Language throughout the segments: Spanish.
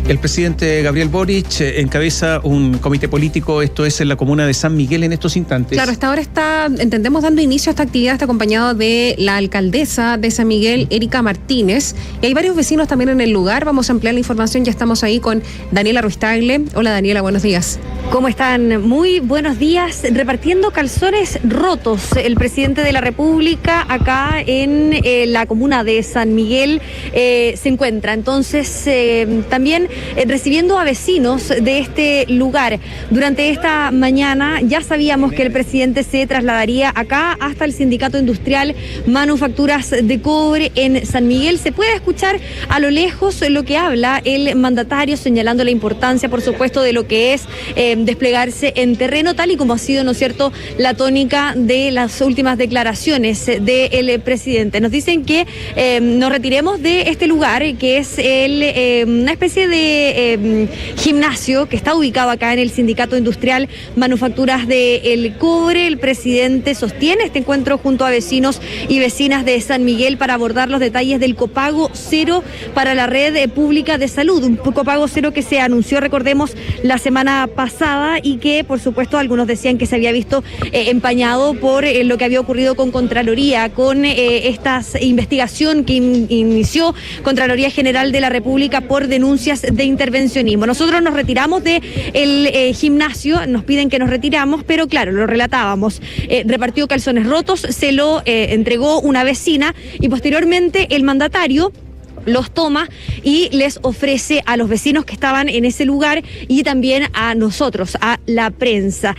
El presidente Gabriel Boric encabeza un comité político, esto es en la comuna de San Miguel en estos instantes. Claro, hasta ahora está, entendemos, dando inicio a esta actividad, está acompañado de la alcaldesa de San Miguel, Erika Martínez, y hay varios vecinos también en el lugar. Vamos a ampliar la información, ya estamos ahí con Daniela Ruiz-Tagle. Hola Daniela, buenos días. ¿Cómo están? Muy buenos días. Repartiendo calzones rotos, el presidente de la República acá en la comuna de San Miguel se encuentra. Entonces, también recibiendo a vecinos de este lugar. Durante esta mañana ya sabíamos que el presidente se trasladaría acá hasta el Sindicato Industrial Manufacturas de Cobre en San Miguel. Se puede escuchar a lo lejos lo que habla el mandatario, señalando la importancia, por supuesto, de lo que es desplegarse en terreno, tal y como ha sido, ¿no es cierto?, la tónica de las últimas declaraciones del presidente. Nos dicen que nos retiremos de este lugar, que es una especie de gimnasio que está ubicado acá en el Sindicato Industrial Manufacturas del Cobre. El presidente sostiene este encuentro junto a vecinos y vecinas de San Miguel para abordar los detalles del copago cero para la red pública de salud. Un copago cero que se anunció, recordemos, la semana pasada y que, por supuesto, algunos decían que se había visto empañado por lo que había ocurrido con Contraloría, con esta investigación que inició Contraloría General de la República por denuncias de intervencionismo. Nosotros nos retiramos del gimnasio, nos piden que nos retiramos, pero claro, lo relatábamos. Repartió calzones rotos, se lo entregó una vecina y posteriormente el mandatario los toma y les ofrece a los vecinos que estaban en ese lugar y también a nosotros, a la prensa.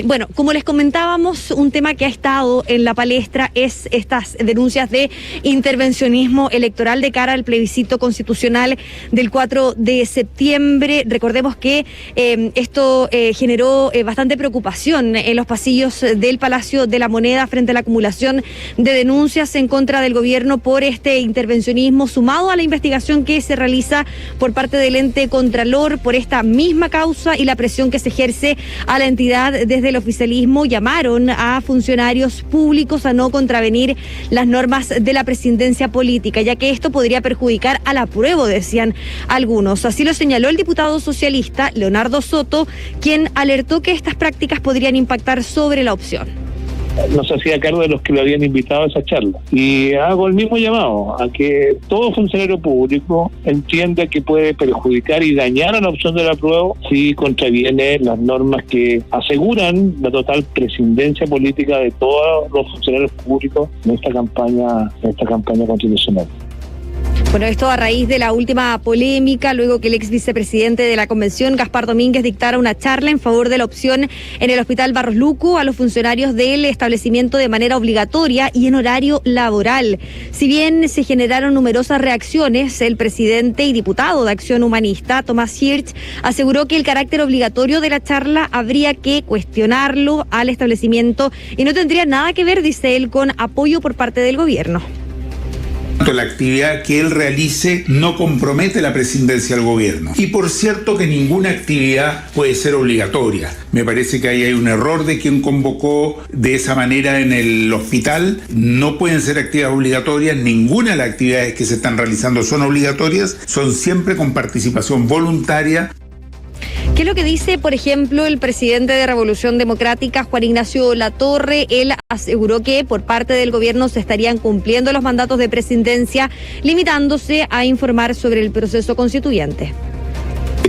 Bueno, como les comentábamos, un tema que ha estado en la palestra es estas denuncias de intervencionismo electoral de cara al plebiscito constitucional del 4 de septiembre. Recordemos que esto generó bastante preocupación en los pasillos del Palacio de la Moneda frente a la acumulación de denuncias en contra del gobierno por este intervencionismo, sumado a la investigación que se realiza por parte del ente Contralor por esta misma causa y la presión que se ejerce a la entidad desde el oficialismo. Llamaron a funcionarios públicos a no contravenir las normas de la presidencia política, ya que esto podría perjudicar al apruebo, decían algunos. Así lo señaló el diputado socialista Leonardo Soto, quien alertó que estas prácticas podrían impactar sobre la opción. No se hacía cargo de los que lo habían invitado a esa charla. Y hago el mismo llamado a que todo funcionario público entienda que puede perjudicar y dañar a la opción del apruebo si contraviene las normas que aseguran la total prescindencia política de todos los funcionarios públicos en esta campaña constitucional. Bueno, esto a raíz de la última polémica, luego que el ex vicepresidente de la Convención, Gaspar Domínguez, dictara una charla en favor de la opción en el Hospital Barros Luco a los funcionarios del establecimiento de manera obligatoria y en horario laboral. Si bien se generaron numerosas reacciones, el presidente y diputado de Acción Humanista, Tomás Hirsch, aseguró que el carácter obligatorio de la charla habría que cuestionarlo al establecimiento y no tendría nada que ver, dice él, con apoyo por parte del gobierno. La actividad que él realice no compromete la presidencia del gobierno. Y por cierto que ninguna actividad puede ser obligatoria. Me parece que ahí hay un error de quien convocó de esa manera en el hospital. No pueden ser actividades obligatorias. Ninguna de las actividades que se están realizando son obligatorias. Son siempre con participación voluntaria. ¿Qué es lo que dice, por ejemplo, el presidente de Revolución Democrática, Juan Ignacio Latorre? Él aseguró que por parte del gobierno se estarían cumpliendo los mandatos de presidencia, limitándose a informar sobre el proceso constituyente.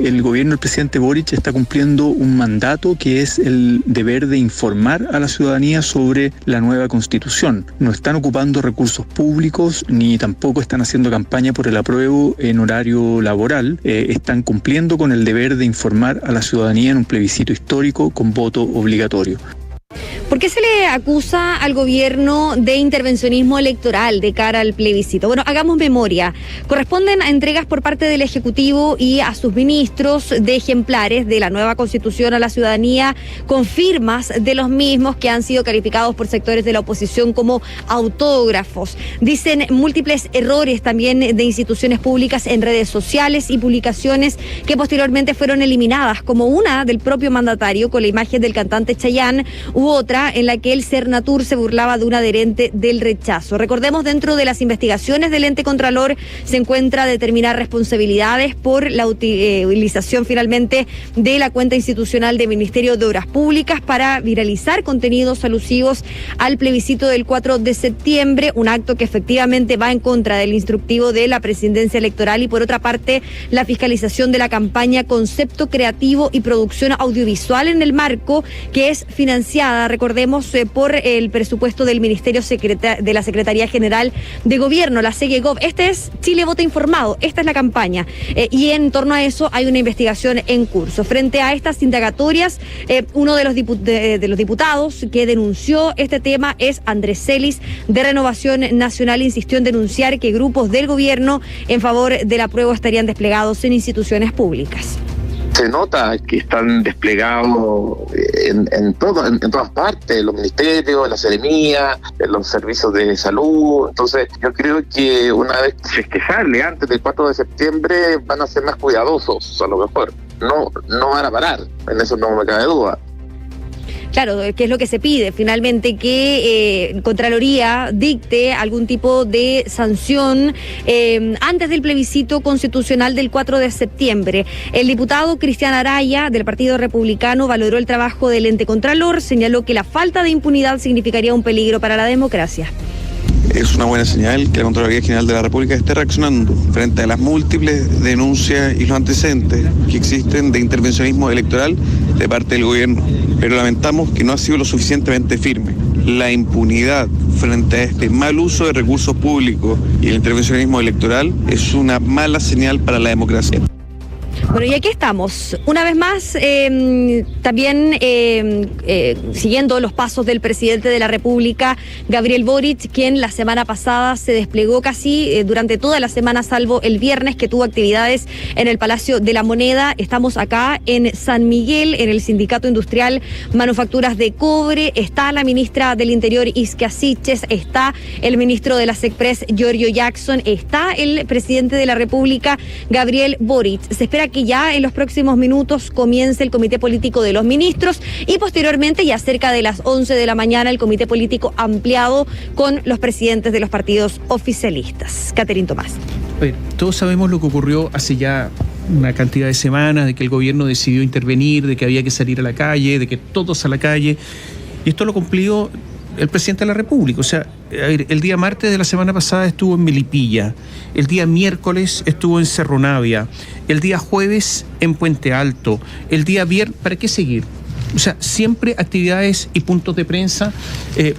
El gobierno del presidente Boric está cumpliendo un mandato que es el deber de informar a la ciudadanía sobre la nueva constitución. No están ocupando recursos públicos ni tampoco están haciendo campaña por el apruebo en horario laboral. Están cumpliendo con el deber de informar a la ciudadanía en un plebiscito histórico con voto obligatorio. ¿Por qué se le acusa al gobierno de intervencionismo electoral de cara al plebiscito? Bueno, hagamos memoria. Corresponden a entregas por parte del Ejecutivo y a sus ministros de ejemplares de la nueva Constitución a la ciudadanía, con firmas de los mismos que han sido calificados por sectores de la oposición como autógrafos. Dicen múltiples errores también de instituciones públicas en redes sociales y publicaciones que posteriormente fueron eliminadas, como una del propio mandatario con la imagen del cantante Chayanne u otra otra en la que el Cernatur se burlaba de un adherente del rechazo. Recordemos, dentro de las investigaciones del ente contralor se encuentra determinar responsabilidades por la utilización finalmente de la cuenta institucional del Ministerio de Obras Públicas para viralizar contenidos alusivos al plebiscito del 4 de septiembre, un acto que efectivamente va en contra del instructivo de la presidencia electoral, y por otra parte la fiscalización de la campaña Concepto Creativo y Producción Audiovisual en el Marco, que es financiada, recordemos, por el presupuesto del Ministerio de la Secretaría General de Gobierno, la CGGOV. Este es Chile Vota Informado, esta es la campaña, y en torno a eso hay una investigación en curso. Frente a estas indagatorias, uno de los diputados que denunció este tema es Andrés Celis, de Renovación Nacional. Insistió en denunciar que grupos del gobierno en favor del apruebo estarían desplegados en instituciones públicas. Se nota que están desplegados en todas partes, en los ministerios, en la seremía, en los servicios de salud. Entonces, yo creo que una vez festejarle antes del 4 de septiembre van a ser más cuidadosos, a lo mejor. No van a parar, en eso no me cabe duda. Claro, que es lo que se pide finalmente, que Contraloría dicte algún tipo de sanción antes del plebiscito constitucional del 4 de septiembre. El diputado Cristian Araya, del Partido Republicano, valoró el trabajo del ente Contralor, señaló que la falta de impunidad significaría un peligro para la democracia. Es una buena señal que la Contraloría General de la República esté reaccionando frente a las múltiples denuncias y los antecedentes que existen de intervencionismo electoral de parte del gobierno, pero lamentamos que no ha sido lo suficientemente firme. La impunidad frente a este mal uso de recursos públicos y el intervencionismo electoral es una mala señal para la democracia. Bueno, y aquí estamos, una vez más, también siguiendo los pasos del presidente de la República, Gabriel Boric, quien la semana pasada se desplegó casi durante toda la semana, salvo el viernes, que tuvo actividades en el Palacio de la Moneda. Estamos acá en San Miguel, en el Sindicato Industrial Manufacturas de Cobre. Está la ministra del Interior, Isquia Siches, está el ministro de la SECPRES, Giorgio Jackson, está el presidente de la República, Gabriel Boric. Se espera que ya en los próximos minutos comience el comité político de los ministros y posteriormente, ya cerca de las 11 de la mañana, el comité político ampliado con los presidentes de los partidos oficialistas. Catherine Tomás. Todos sabemos lo que ocurrió hace ya una cantidad de semanas, de que el gobierno decidió intervenir, de que había que salir a la calle, de que todos a la calle, y esto lo cumplió el presidente de la República. O sea, el día martes de la semana pasada estuvo en Melipilla, el día miércoles estuvo en Cerro Navia, el día jueves en Puente Alto, el día viernes. ¿Para qué seguir? O sea, siempre actividades y puntos de prensa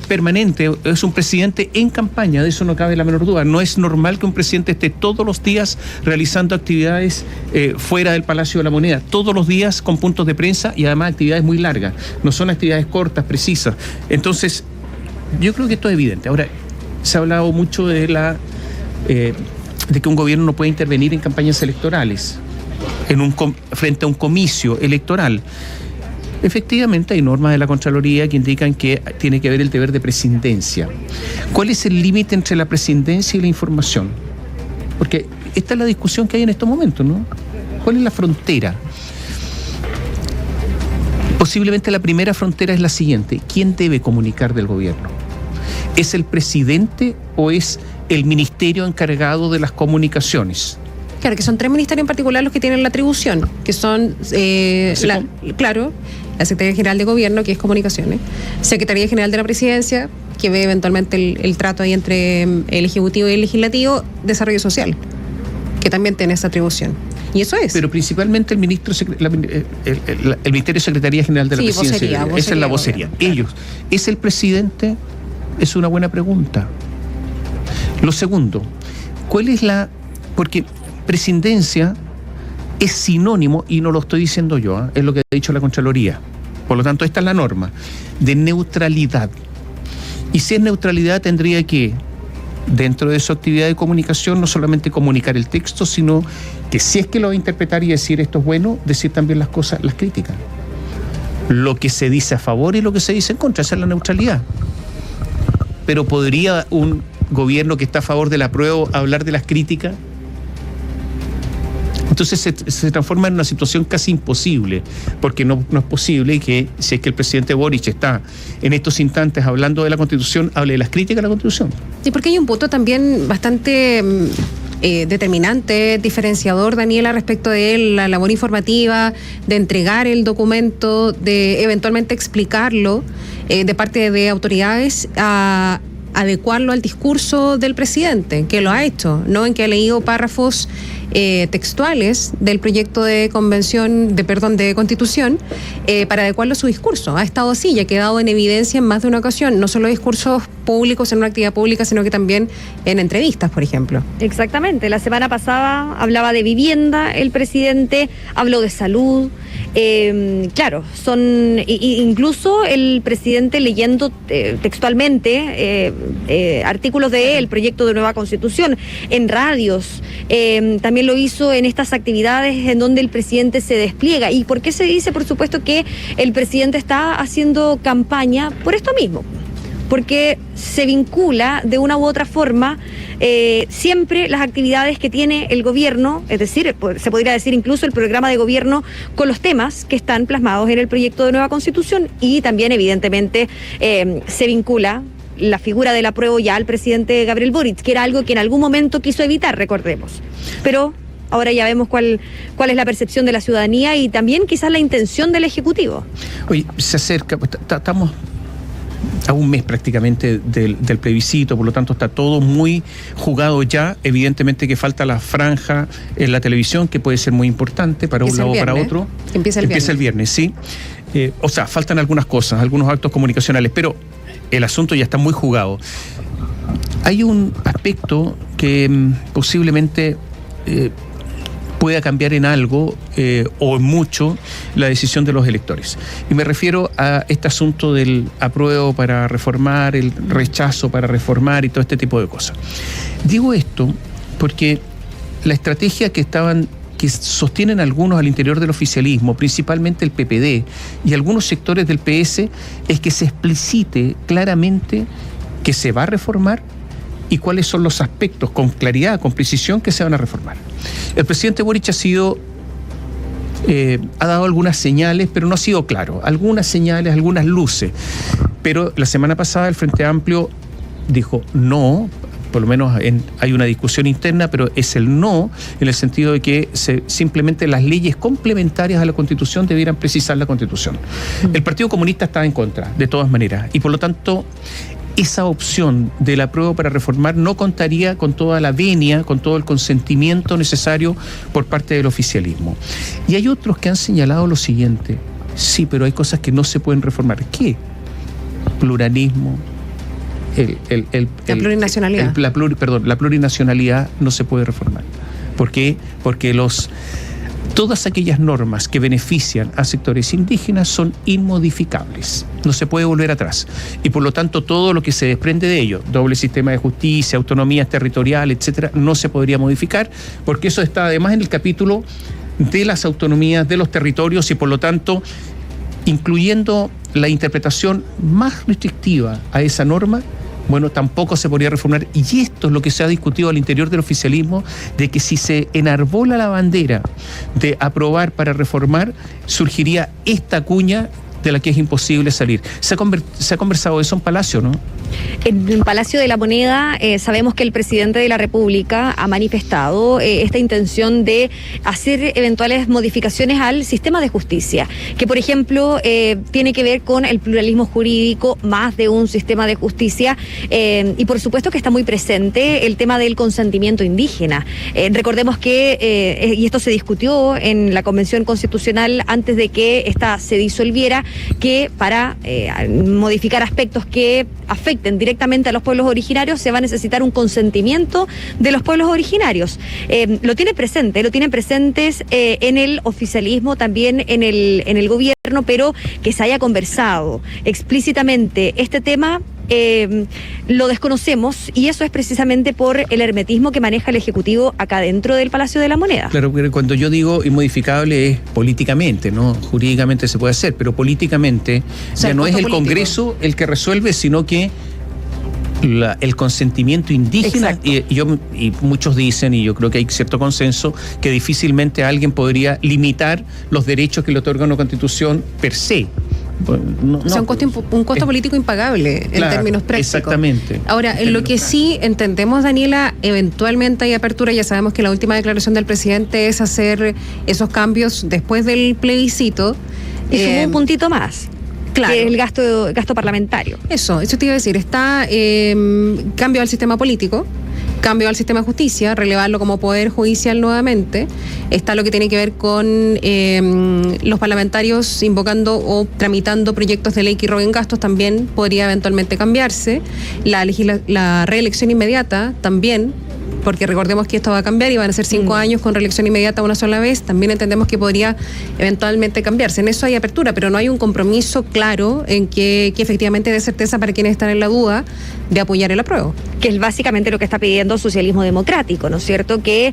permanentes. Es un presidente en campaña, de eso no cabe la menor duda. No es normal que un presidente esté todos los días realizando actividades fuera del Palacio de la Moneda, todos los días con puntos de prensa y además actividades muy largas. No son actividades cortas, precisas. Entonces, yo creo que esto es evidente. Ahora, se ha hablado mucho de que un gobierno no puede intervenir en campañas electorales, frente a un comicio electoral. Efectivamente, hay normas de la Contraloría que indican que tiene que haber el deber de prescindencia. ¿Cuál es el límite entre la prescindencia y la información? Porque esta es la discusión que hay en estos momentos, ¿no? ¿Cuál es la frontera? Posiblemente la primera frontera es la siguiente: ¿quién debe comunicar del gobierno? ¿Es el presidente o es el ministerio encargado de las comunicaciones? Claro, que son 3 ministerios en particular los que tienen la atribución, que son, la Secretaría General de Gobierno, que es Comunicaciones, Secretaría General de la Presidencia, que ve eventualmente el trato ahí entre el Ejecutivo y el Legislativo, Desarrollo Social, que también tiene esa atribución. Y eso es. Pero principalmente el Ministerio Secretaría General de la Presidencia. Vocería, esa es la vocería. Claro. Ellos. ¿Es el presidente? Es una buena pregunta. Lo segundo, ¿cuál es porque prescindencia es sinónimo, y no lo estoy diciendo yo, es lo que ha dicho la Contraloría. Por lo tanto, esta es la norma de neutralidad. Y si es neutralidad, tendría que, dentro de su actividad de comunicación, no solamente comunicar el texto, sino que si es que lo va a interpretar y decir esto es bueno, decir también las cosas, las críticas. Lo que se dice a favor y lo que se dice en contra, esa es la neutralidad. Pero ¿podría un gobierno que está a favor del apruebo hablar de las críticas? Entonces se transforma en una situación casi imposible, porque no es posible que, si es que el presidente Boric está en estos instantes hablando de la Constitución, hable de las críticas a la Constitución. Sí, porque hay un punto también bastante determinante, diferenciador, Daniela, respecto de la labor informativa, de entregar el documento, de eventualmente explicarlo de parte de autoridades, a adecuarlo al discurso del presidente, que lo ha hecho, ¿no? En que ha leído párrafos textuales del proyecto de Constitución para adecuarlo a su discurso. Ha estado así y ha quedado en evidencia en más de una ocasión, no solo discursos públicos en una actividad pública, sino que también en entrevistas, por ejemplo. Exactamente. La semana pasada hablaba de vivienda, el presidente habló de salud. Claro, incluso el presidente leyendo textualmente artículos del proyecto de nueva Constitución en radios. También lo hizo en estas actividades en donde el presidente se despliega. ¿Y por qué se dice, por supuesto, que el presidente está haciendo campaña? Por esto mismo, porque se vincula de una u otra forma siempre las actividades que tiene el gobierno, es decir, se podría decir incluso el programa de gobierno, con los temas que están plasmados en el proyecto de nueva Constitución, y también evidentemente se vincula la figura del apruebo ya al presidente Gabriel Boric, que era algo que en algún momento quiso evitar, recordemos. Pero ahora ya vemos cuál es la percepción de la ciudadanía y también quizás la intención del Ejecutivo. Oye, se acerca, estamos a un mes prácticamente del plebiscito, por lo tanto está todo muy jugado ya. Evidentemente que falta la franja en la televisión, que puede ser muy importante para un lado o para otro. Empieza el viernes, sí. O sea, faltan algunas cosas, algunos actos comunicacionales, pero el asunto ya está muy jugado. Hay un aspecto que posiblemente pueda cambiar en algo o en mucho la decisión de los electores. Y me refiero a este asunto del apruebo para reformar, el rechazo para reformar y todo este tipo de cosas. Digo esto porque la estrategia que sostienen algunos al interior del oficialismo, principalmente el PPD y algunos sectores del PS, es que se explicite claramente que se va a reformar y cuáles son los aspectos con claridad, con precisión, que se van a reformar. El presidente Boric ha dado algunas señales, pero no ha sido claro. Algunas señales, algunas luces. Pero la semana pasada el Frente Amplio dijo no, por lo menos hay una discusión interna, pero es el no, en el sentido de que simplemente las leyes complementarias a la Constitución debieran precisar la Constitución. El Partido Comunista estaba en contra, de todas maneras, y por lo tanto esa opción del apruebo para reformar no contaría con toda la venia, con todo el consentimiento necesario por parte del oficialismo. Y hay otros que han señalado lo siguiente: sí, pero hay cosas que no se pueden reformar. ¿Qué? Pluralismo. La plurinacionalidad. La plurinacionalidad no se puede reformar. ¿Por qué? Porque todas aquellas normas que benefician a sectores indígenas son inmodificables. No se puede volver atrás. Y por lo tanto, todo lo que se desprende de ello, doble sistema de justicia, autonomías territoriales, etcétera, no se podría modificar, porque eso está además en el capítulo de las autonomías de los territorios y por lo tanto, incluyendo la interpretación más restrictiva a esa norma, bueno, tampoco se podría reformar. Y esto es lo que se ha discutido al interior del oficialismo, de que si se enarbola la bandera de aprobar para reformar, surgiría esta cuña de la que es imposible salir. Se ha conversado eso en Palacio, ¿no? En el Palacio de la Moneda sabemos que el presidente de la República ha manifestado esta intención de hacer eventuales modificaciones al sistema de justicia, que por ejemplo tiene que ver con el pluralismo jurídico, más de un sistema de justicia, y por supuesto que está muy presente el tema del consentimiento indígena. Recordemos que, y esto se discutió en la Convención Constitucional antes de que esta se disolviera, que para modificar aspectos que afecten directamente a los pueblos originarios se va a necesitar un consentimiento de los pueblos originarios. Lo tienen presentes en el oficialismo, también en el gobierno, pero que se haya conversado explícitamente este tema, lo desconocemos, y eso es precisamente por el hermetismo que maneja el Ejecutivo acá dentro del Palacio de la Moneda. Claro, cuando yo digo inmodificable es políticamente, ¿no? Jurídicamente se puede hacer, pero políticamente, o sea, no es el Congreso el que resuelve, sino que el consentimiento indígena, y muchos dicen, y yo creo que hay cierto consenso, que difícilmente alguien podría limitar los derechos que le otorga una constitución per se. O sea, un costo político impagable en términos prácticos. Exactamente. Ahora, en lo que sí entendemos, Daniela, eventualmente hay apertura. Ya sabemos que la última declaración del presidente es hacer esos cambios después del plebiscito. Y sumó un puntito más. Claro. Que es el gasto parlamentario. Eso te iba a decir. Está cambio al sistema político, cambio al sistema de justicia, relevarlo como poder judicial nuevamente. Está lo que tiene que ver con los parlamentarios invocando o tramitando proyectos de ley que roguen gastos, también podría eventualmente cambiarse. La reelección inmediata también, porque recordemos que esto va a cambiar y van a ser 5 años con reelección inmediata una sola vez. También entendemos que podría eventualmente cambiarse. En eso hay apertura, pero no hay un compromiso claro en que efectivamente dé certeza para quienes están en la duda de apoyar el apruebo. Que es básicamente lo que está pidiendo Socialismo Democrático, ¿no es cierto? Que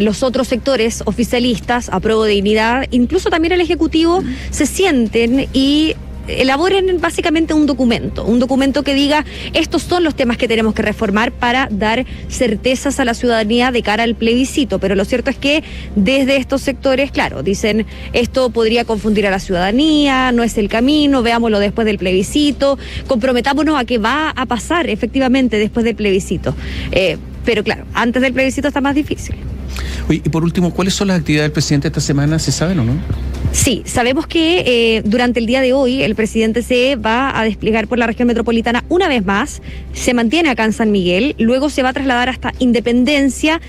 los otros sectores oficialistas, Apruebo Dignidad, incluso también el Ejecutivo, se sienten y elaboren básicamente un documento que diga estos son los temas que tenemos que reformar para dar certezas a la ciudadanía de cara al plebiscito. Pero lo cierto es que desde estos sectores, claro, dicen esto podría confundir a la ciudadanía, no es el camino, veámoslo después del plebiscito, comprometámonos a que va a pasar efectivamente después del plebiscito. Pero claro, antes del plebiscito está más difícil. Oye, y por último, ¿cuáles son las actividades del presidente esta semana? ¿Se saben o no? Sí, sabemos que durante el día de hoy el presidente se va a desplegar por la región metropolitana una vez más, se mantiene acá en San Miguel, luego se va a trasladar hasta Independencia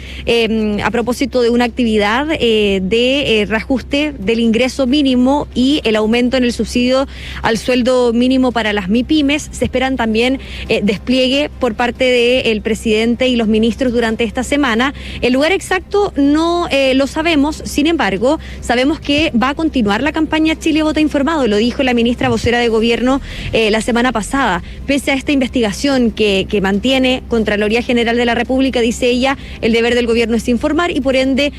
a propósito de una actividad de reajuste del ingreso mínimo y el aumento en el subsidio al sueldo mínimo para las MIPYMES. Se esperan también despliegue por parte del presidente y los ministros durante esta semana. El lugar exacto no lo sabemos, sin embargo, sabemos que va a continuar la campaña Chile Vota Informado, lo dijo la ministra vocera de Gobierno la semana pasada. Pese a esta investigación que mantiene Contraloría General de la República, dice ella, el deber del gobierno es informar y por ende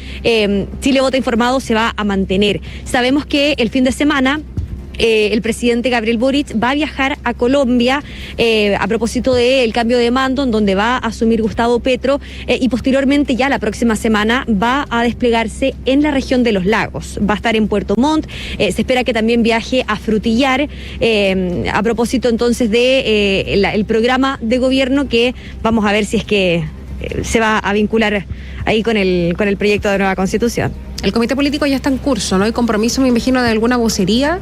Chile Vota Informado se va a mantener. Sabemos que el fin de semana el presidente Gabriel Boric va a viajar a Colombia a propósito del cambio de mando, en donde va a asumir Gustavo Petro y posteriormente ya la próxima semana va a desplegarse en la región de los lagos. Va a estar en Puerto Montt, se espera que también viaje a Frutillar a propósito entonces de el programa de gobierno, que vamos a ver si es que se va a vincular ahí con el proyecto de nueva constitución. El comité político ya está en curso, ¿no? Hay compromiso, me imagino, de alguna vocería.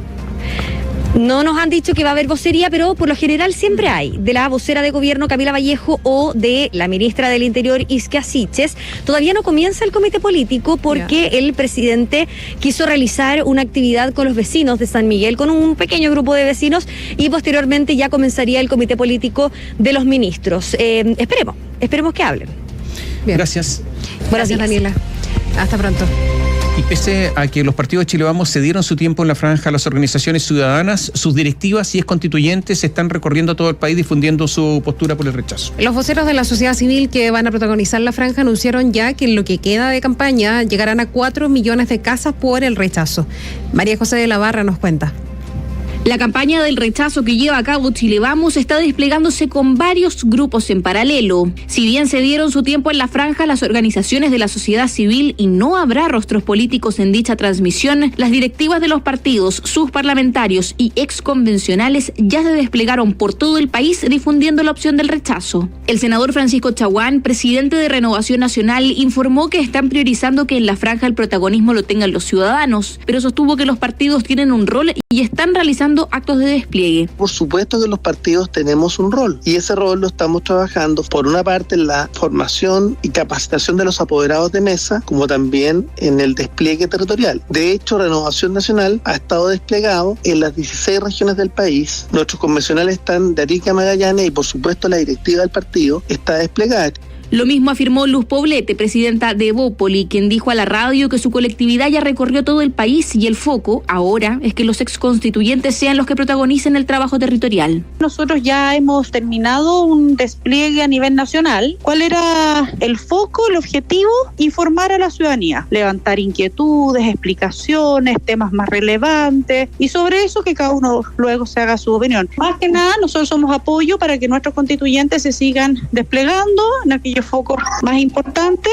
No nos han dicho que va a haber vocería, pero por lo general siempre hay, de la vocera de gobierno Camila Vallejo o de la ministra del Interior Isquia Siches. Todavía no comienza el comité político porque el presidente quiso realizar una actividad con los vecinos de San Miguel, con un pequeño grupo de vecinos, y posteriormente ya comenzaría el comité político de los ministros. Esperemos que hablen. Bien. Gracias. Gracias, Daniela. Hasta pronto. Y pese a que los partidos de Chile Vamos cedieron su tiempo en la franja a las organizaciones ciudadanas, sus directivas y exconstituyentes están recorriendo todo el país difundiendo su postura por el rechazo. Los voceros de la sociedad civil que van a protagonizar la franja anunciaron ya que en lo que queda de campaña llegarán a 4 millones de casas por el rechazo. María José de la Barra nos cuenta. La campaña del rechazo que lleva a cabo Chile Vamos está desplegándose con varios grupos en paralelo. Si bien se dieron su tiempo en la franja las organizaciones de la sociedad civil y no habrá rostros políticos en dicha transmisión, las directivas de los partidos, sus parlamentarios y exconvencionales ya se desplegaron por todo el país difundiendo la opción del rechazo. El senador Francisco Chaguán, presidente de Renovación Nacional, informó que están priorizando que en la franja el protagonismo lo tengan los ciudadanos, pero sostuvo que los partidos tienen un rol y están realizando actos de despliegue. Por supuesto que los partidos tenemos un rol y ese rol lo estamos trabajando por una parte en la formación y capacitación de los apoderados de mesa, como también en el despliegue territorial. De hecho, Renovación Nacional ha estado desplegado en las 16 regiones del país. Nuestros convencionales están de Arica a Magallanes y por supuesto la directiva del partido está desplegada. Lo mismo afirmó Luz Poblete, presidenta de Evópoli, quien dijo a la radio que su colectividad ya recorrió todo el país y el foco ahora es que los exconstituyentes sean los que protagonicen el trabajo territorial. Nosotros ya hemos terminado un despliegue a nivel nacional. ¿Cuál era el foco, el objetivo? Informar a la ciudadanía, levantar inquietudes, explicaciones, temas más relevantes y sobre eso que cada uno luego se haga su opinión. Más que nada, nosotros somos apoyo para que nuestros constituyentes se sigan desplegando en aquellos focos más importantes.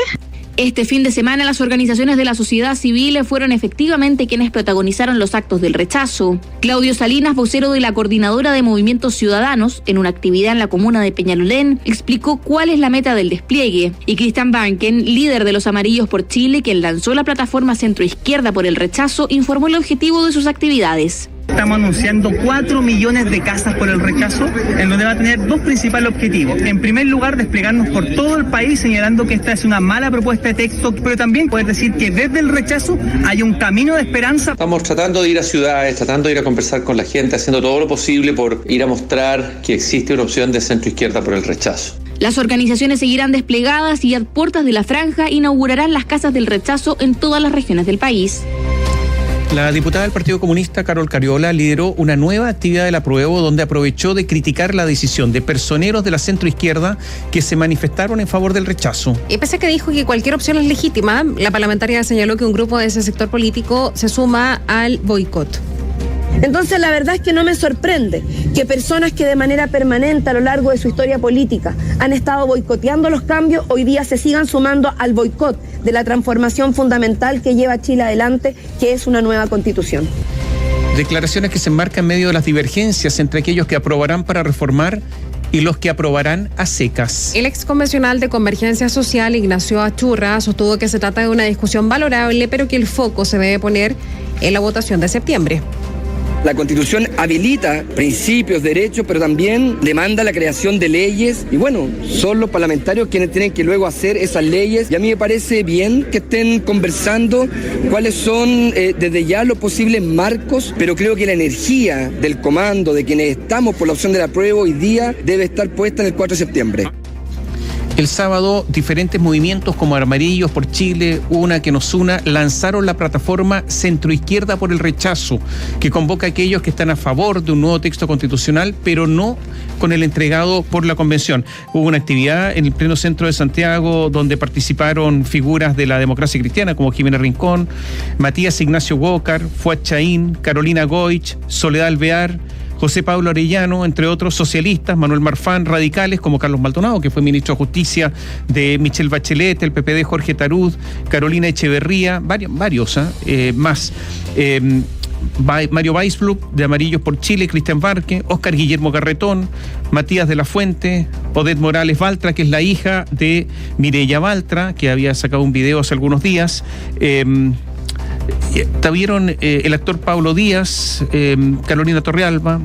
Este fin de semana las organizaciones de la sociedad civil fueron efectivamente quienes protagonizaron los actos del rechazo. Claudio Salinas, vocero de la Coordinadora de Movimientos Ciudadanos, en una actividad en la comuna de Peñalolén, explicó cuál es la meta del despliegue. Y Cristian Banken, líder de los Amarillos por Chile, quien lanzó la plataforma Centroizquierda por el Rechazo, informó el objetivo de sus actividades. Estamos anunciando 4 millones de casas por el rechazo, en donde va a tener dos principales objetivos. En primer lugar, desplegarnos por todo el país, señalando que esta es una mala propuesta de texto, pero también poder decir que desde el rechazo hay un camino de esperanza. Estamos tratando de ir a ciudades, tratando de ir a conversar con la gente, haciendo todo lo posible por ir a mostrar que existe una opción de centro-izquierda por el rechazo. Las organizaciones seguirán desplegadas y a puertas de la franja inaugurarán las casas del rechazo en todas las regiones del país. La diputada del Partido Comunista, Carol Cariola, lideró una nueva actividad del apruebo donde aprovechó de criticar la decisión de personeros de la centroizquierda que se manifestaron en favor del rechazo. Y pese a que dijo que cualquier opción es legítima, la parlamentaria señaló que un grupo de ese sector político se suma al boicot. Entonces la verdad es que no me sorprende que personas que de manera permanente a lo largo de su historia política han estado boicoteando los cambios, hoy día se sigan sumando al boicot de la transformación fundamental que lleva a Chile adelante, que es una nueva constitución. Declaraciones que se enmarcan en medio de las divergencias entre aquellos que aprobarán para reformar y los que aprobarán a secas. El exconvencional de Convergencia Social, Ignacio Achurra, sostuvo que se trata de una discusión valorable, pero que el foco se debe poner en la votación de septiembre. La Constitución habilita principios, derechos, pero también demanda la creación de leyes y bueno, son los parlamentarios quienes tienen que luego hacer esas leyes y a mí me parece bien que estén conversando cuáles son desde ya los posibles marcos, pero creo que la energía del comando de quienes estamos por la opción del apruebo hoy día debe estar puesta en el 4 de septiembre. El sábado, diferentes movimientos como Amarillos por Chile, Una que nos una, lanzaron la plataforma Centroizquierda por el Rechazo, que convoca a aquellos que están a favor de un nuevo texto constitucional, pero no con el entregado por la Convención. Hubo una actividad en el pleno centro de Santiago donde participaron figuras de la democracia cristiana como Jimena Rincón, Matías Ignacio Gócar, Fuad Chaín, Carolina Goich, Soledad Alvear, José Pablo Arellano, entre otros socialistas, Manuel Marfán, radicales como Carlos Maldonado, que fue ministro de Justicia de Michelle Bachelet, el PPD Jorge Tarud, Carolina Echeverría, varios más. Mario Weisblum, de Amarillos por Chile, Cristian Barque, Óscar Guillermo Garretón, Matías de la Fuente, Odette Morales Baltra, que es la hija de Mireya Baltra, que había sacado un video hace algunos días. También el actor Pablo Díaz, Carolina Torrealba,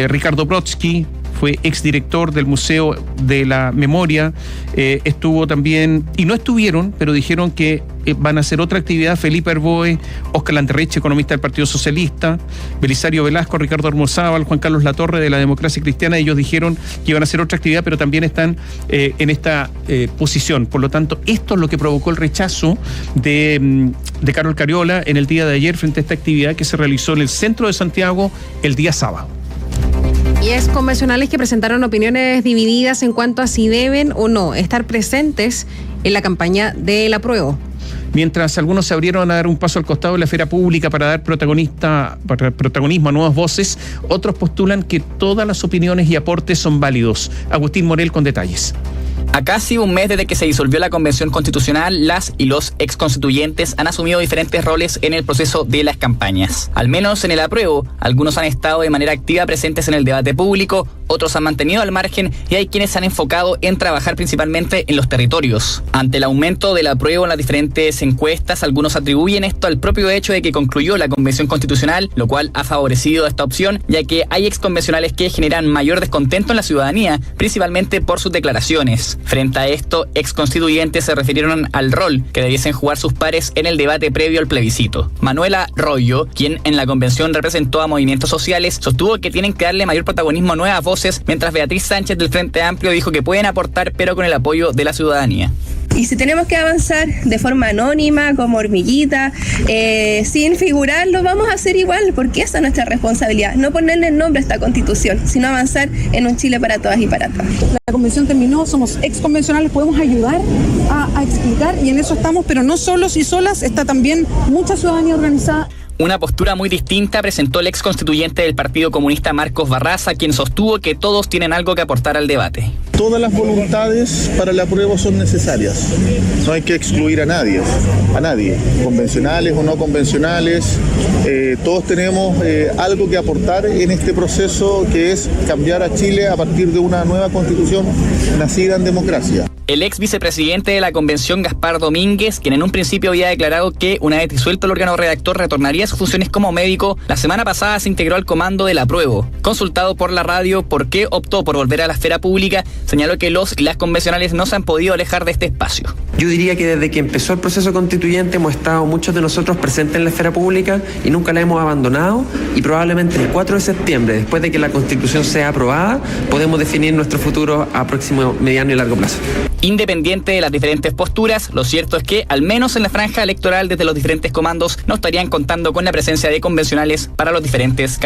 Ricardo Brodsky, fue exdirector del Museo de la Memoria, estuvo también, y no estuvieron, pero dijeron que van a hacer otra actividad, Felipe Arboe, Óscar Lanterreche, economista del Partido Socialista, Belisario Velasco, Ricardo Armozábal, Juan Carlos Latorre de la Democracia Cristiana. Ellos dijeron que iban a hacer otra actividad, pero también están en esta posición. Por lo tanto, esto es lo que provocó el rechazo de Carol Cariola en el día de ayer frente a esta actividad que se realizó en el centro de Santiago el día sábado. Y es convencionales que presentaron opiniones divididas en cuanto a si deben o no estar presentes en la campaña del apruebo. Mientras algunos se abrieron a dar un paso al costado de la esfera pública para dar protagonismo a nuevas voces, otros postulan que todas las opiniones y aportes son válidos. Agustín Morel con detalles. A casi un mes desde que se disolvió la Convención Constitucional, las y los exconstituyentes han asumido diferentes roles en el proceso de las campañas. Al menos en el apruebo, algunos han estado de manera activa presentes en el debate público, otros han mantenido al margen y hay quienes se han enfocado en trabajar principalmente en los territorios. Ante el aumento del apruebo en las diferentes encuestas, algunos atribuyen esto al propio hecho de que concluyó la Convención Constitucional, lo cual ha favorecido esta opción, ya que hay exconvencionales que generan mayor descontento en la ciudadanía, principalmente por sus declaraciones. Frente a esto, ex constituyentes se refirieron al rol que debiesen jugar sus pares en el debate previo al plebiscito. Manuela Royo, quien en la convención representó a movimientos sociales, sostuvo que tienen que darle mayor protagonismo a nuevas voces, mientras Beatriz Sánchez del Frente Amplio dijo que pueden aportar, pero con el apoyo de la ciudadanía. Y si tenemos que avanzar de forma anónima, como hormiguita, sin figurar, lo vamos a hacer igual, porque esa es nuestra responsabilidad. No ponerle el nombre a esta Constitución, sino avanzar en un Chile para todas y para todos. La convención terminó, somos exconvencionales, podemos ayudar a explicar, y en eso estamos, pero no solos y solas, está también mucha ciudadanía organizada. Una postura muy distinta presentó el ex constituyente del Partido Comunista Marcos Barraza, quien sostuvo que todos tienen algo que aportar al debate. Todas las voluntades para el apruebo son necesarias. No hay que excluir a nadie, convencionales o no convencionales. Todos tenemos algo que aportar en este proceso, que es cambiar a Chile a partir de una nueva constitución nacida en democracia. El ex vicepresidente de la convención, Gaspar Domínguez, quien en un principio había declarado que una vez disuelto el órgano redactor retornaría a sus funciones como médico, la semana pasada se integró al comando del apruebo. Consultado por la radio por qué optó por volver a la esfera pública, señaló que los y las convencionales no se han podido alejar de este espacio. Yo diría que desde que empezó el proceso constituyente hemos estado muchos de nosotros presentes en la esfera pública y nunca la hemos abandonado, y probablemente el 4 de septiembre, después de que la Constitución sea aprobada, podemos definir nuestro futuro a próximo, mediano y largo plazo. Independiente de las diferentes posturas, lo cierto es que, al menos en la franja electoral desde los diferentes comandos, no estarían contando con la presencia de convencionales para los diferentes capítulos.